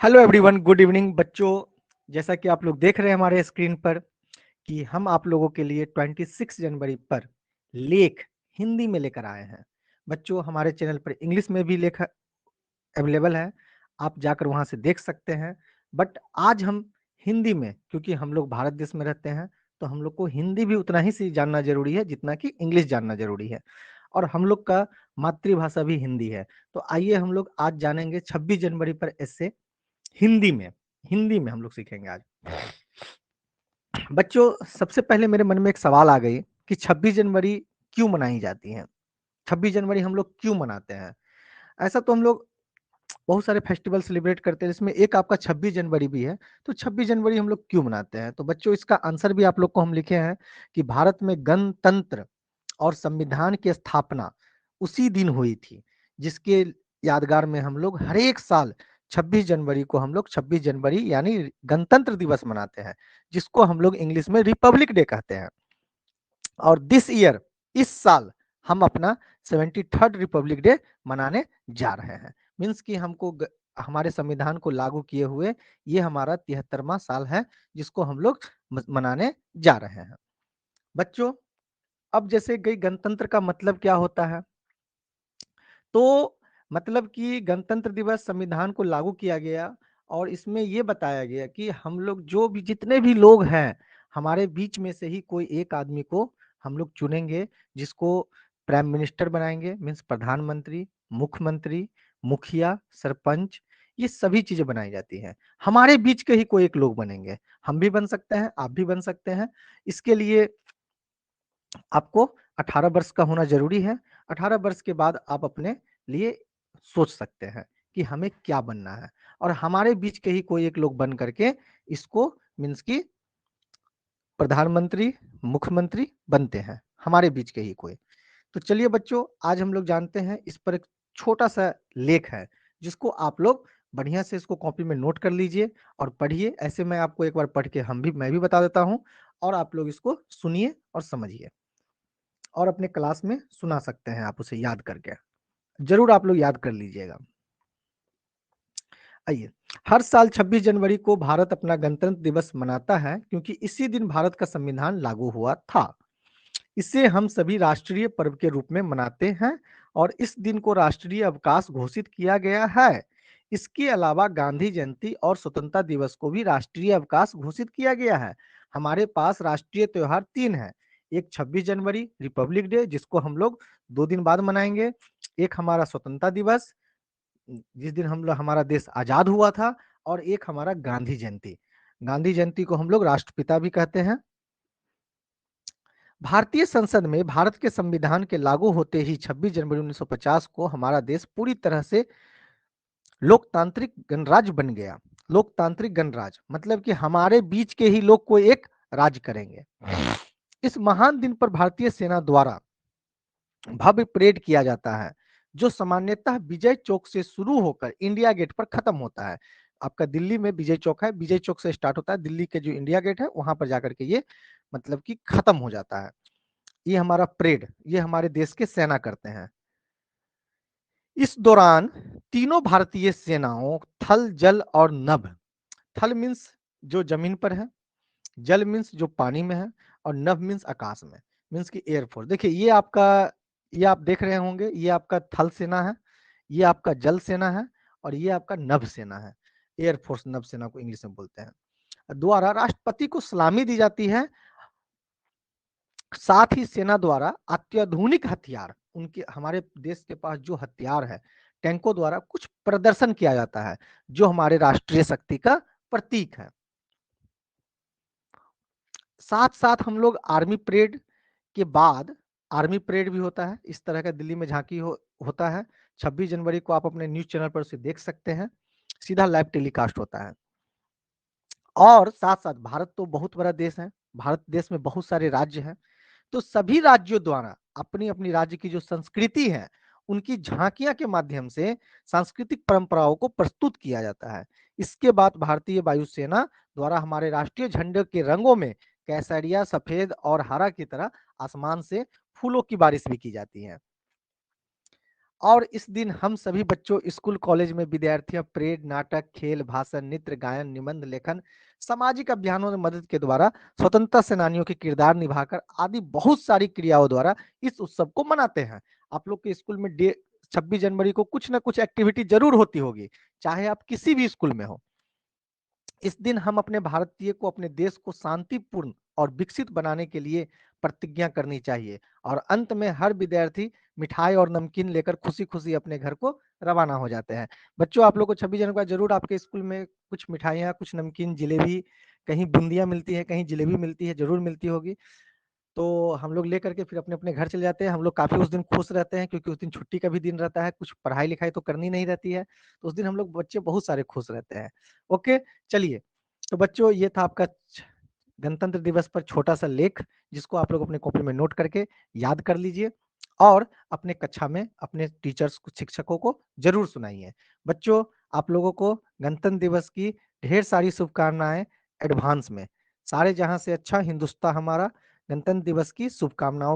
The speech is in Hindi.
हेलो एवरीवन, गुड इवनिंग बच्चों। जैसा कि आप लोग देख रहे हैं हमारे स्क्रीन पर कि हम आप लोगों के लिए 26 जनवरी पर लेख हिंदी में लेकर आए हैं। बच्चों, हमारे चैनल पर इंग्लिश में भी लेख अवेलेबल है, आप जाकर वहां से देख सकते हैं। बट आज हम हिंदी में, क्योंकि हम लोग भारत देश में रहते हैं, तो हम लोग को हिंदी भी उतना ही सी जानना जरूरी है जितना कि इंग्लिश जानना जरूरी है। और हम लोग का मातृभाषा भी हिंदी है। तो आइए हम लोग आज जानेंगे 26 जनवरी पर ऐसे हिंदी में। हिंदी में हम लोग सीखेंगे आज। बच्चों, सबसे पहले मेरे मन में एक सवाल आ गई कि 26 जनवरी क्यों मनाई जाती है। 26 जनवरी हम लोग क्यों मनाते हैं? ऐसा तो हम लोग बहुत सारे फेस्टिवल सेलिब्रेट करते हैं, जिसमें एक आपका 26 जनवरी भी है। तो 26 जनवरी हम लोग क्यों मनाते हैं? तो बच्चों, इसका आंसर भी आप लोग को हम लिखे हैं कि भारत में गणतंत्र और संविधान की स्थापना उसी दिन हुई थी, जिसके यादगार में हम लोग हर एक साल 26 जनवरी को हम लोग 26 जनवरी यानी गणतंत्र दिवस मनाते हैं, जिसको हम लोग इंग्लिश में रिपब्लिक डे कहते हैं। और दिस ईयर, इस साल हम अपना 73rd रिपब्लिक डे मनाने जा रहे हैं। मीन्स कि हमारे संविधान को लागू किए हुए ये हमारा 73वां साल है, जिसको हम लोग मनाने जा रहे हैं। बच्चों, अब जैसे गई गणतंत्र का मतलब क्या होता है, तो मतलब कि गणतंत्र दिवस संविधान को लागू किया गया और इसमें ये बताया गया कि हम लोग जो भी जितने भी लोग हैं, हमारे बीच में से ही कोई एक आदमी को हम लोग चुनेंगे, जिसको प्राइम मिनिस्टर बनाएंगे। मीन्स प्रधानमंत्री, मुख्यमंत्री, मुखिया, सरपंच, ये सभी चीजें बनाई जाती हैं। हमारे बीच के ही कोई एक लोग बनेंगे। हम भी बन सकते हैं, आप भी बन सकते हैं। इसके लिए आपको 18 वर्ष का होना जरूरी है। 18 वर्ष के बाद आप अपने लिए सोच सकते हैं कि हमें क्या बनना है, और हमारे बीच के ही कोई एक लोग बन करके इसको मीन्स की प्रधानमंत्री, मुख्यमंत्री बनते हैं, हमारे बीच के ही कोई। तो चलिए बच्चों, आज हम लोग जानते हैं, इस पर एक छोटा सा लेख है, जिसको आप लोग बढ़िया से इसको कॉपी में नोट कर लीजिए और पढ़िए। ऐसे मैं आपको एक बार पढ़ के मैं भी बता देता हूँ, और आप लोग इसको सुनिए और समझिए, और अपने क्लास में सुना सकते हैं आप उसे याद करके। जरूर आप लोग याद कर लीजिएगा। आइए, हर साल 26 जनवरी को भारत अपना गणतंत्र दिवस मनाता है, क्योंकि इसी दिन भारत का संविधान लागू हुआ था। इसे हम सभी राष्ट्रीय पर्व के रूप में मनाते हैं और इस दिन को राष्ट्रीय अवकाश घोषित किया गया है। इसके अलावा गांधी जयंती और स्वतंत्रता दिवस को भी राष्ट्रीय अवकाश घोषित किया गया है। हमारे पास राष्ट्रीय त्योहार 3 हैं। एक 26 जनवरी रिपब्लिक डे, जिसको हम लोग 2 दिन बाद मनाएंगे। एक हमारा स्वतंत्रता दिवस, जिस दिन हम लोग हमारा देश आजाद हुआ था। और एक हमारा गांधी जयंती। गांधी जयंती को हम लोग राष्ट्रपिता भी कहते हैं। भारतीय संसद में भारत के संविधान के लागू होते ही 26 जनवरी 1950 को हमारा देश पूरी तरह से लोकतांत्रिक गणराज्य बन गया। लोकतांत्रिक गणराज्य मतलब कि हमारे बीच के ही लोग कोई एक राज करेंगे। इस महान दिन पर भारतीय सेना द्वारा भव्य परेड किया जाता है, जो सामान्यतः विजय चौक से शुरू होकर इंडिया गेट पर खत्म होता है। आपका दिल्ली में विजय चौक है, विजय चौक से स्टार्ट होता है, दिल्ली के जो इंडिया गेट है वहां पर जाकर के ये मतलब कि खत्म हो जाता है। ये हमारा परेड, ये हमारे देश के सेना करते हैं। इस दौरान तीनों भारतीय सेनाओं थल, जल और नभ, थल मीन्स जो जमीन पर है, जल मीन्स जो पानी में है, और नभ मीन्स आकाश में, मीन्स की एयरफोर्स। देखिए ये आपका, ये आप देख रहे होंगे, ये आपका थल सेना है, ये आपका जल सेना है, और ये आपका नभ सेना है। एयरफोर्स नभ सेना को इंग्लिश में बोलते हैं। द्वारा राष्ट्रपति को सलामी दी जाती है। साथ ही सेना द्वारा अत्याधुनिक हथियार, उनके हमारे देश के पास जो हथियार है, टैंकों द्वारा कुछ प्रदर्शन किया जाता है, जो हमारे राष्ट्रीय शक्ति का प्रतीक है। साथ साथ हम लोग आर्मी परेड के बाद, आर्मी परेड भी होता है, इस तरह का दिल्ली में झांकी होता है। 26 जनवरी को आप अपने न्यूज चैनल पर उसे देख सकते हैं, सीधा लाइव टेलीकास्ट होता है। और साथ साथ भारत तो बहुत बड़ा देश है, भारत देश में बहुत सारे राज्य हैं, तो सभी राज्यों द्वारा अपनी अपनी राज्य की जो संस्कृति है, उनकी झांकियां के माध्यम से सांस्कृतिक परंपराओं को प्रस्तुत किया जाता है। इसके बाद भारतीय वायुसेना द्वारा हमारे राष्ट्रीय झंडे के रंगों में केसरिया, सफेद और हरा की तरह आसमान से फूलों की बारिश भी की जाती है। और इस दिन हम सभी बच्चों स्कूल कॉलेज में विद्यार्थियां परेड, नाटक, खेल, भाषण, नृत्य, गायन, निबंध लेखन, सामाजिक अभियानों में मदद के द्वारा, स्वतंत्रता सेनानियों के किरदार निभाकर आदि बहुत सारी क्रियाओं द्वारा इस उत्सव को मनाते हैं। आप लोग के स्कूल में 26 जनवरी को कुछ ना कुछ एक्टिविटी जरूर होती होगी, चाहे आप किसी भी स्कूल में हो। इस दिन हम अपने भारतीय को, अपने देश को शांतिपूर्ण और विकसित बनाने के लिए प्रतिज्ञा करनी चाहिए। और अंत में हर विद्यार्थी मिठाई और नमकीन लेकर खुशी खुशी अपने घर को रवाना हो जाते हैं। बच्चों, आप लोग को 26 जनवरी को जरूर आपके स्कूल में कुछ मिठाइयाँ, कुछ नमकीन, जिलेबी, कहीं बूंदियाँ मिलती है, कहीं जिलेबी मिलती है, जरूर मिलती होगी। तो हम लोग लेकर के फिर अपने अपने घर चले जाते हैं। हम लोग काफी उस दिन खुश रहते हैं, क्योंकि उस दिन छुट्टी का भी दिन रहता है, कुछ पढ़ाई लिखाई तो करनी नहीं रहती है। तो उस दिन हम लोग बच्चे बहुत सारे खुश रहते हैं। ओके, चलिए। तो बच्चों, ये था आपका गणतंत्र दिवस पर छोटा सा लेख, जिसको आप लोग अपने कॉपी में नोट करके याद कर लीजिए और अपने कक्षा में अपने टीचर्स को, शिक्षकों को जरूर सुनाइए। बच्चों, आप लोगों को गणतंत्र दिवस की ढेर सारी शुभकामनाएं एडवांस में। सारे जहां से अच्छा हिंदुस्तान हमारा, गणतंत्र दिवस की शुभकामनाओं।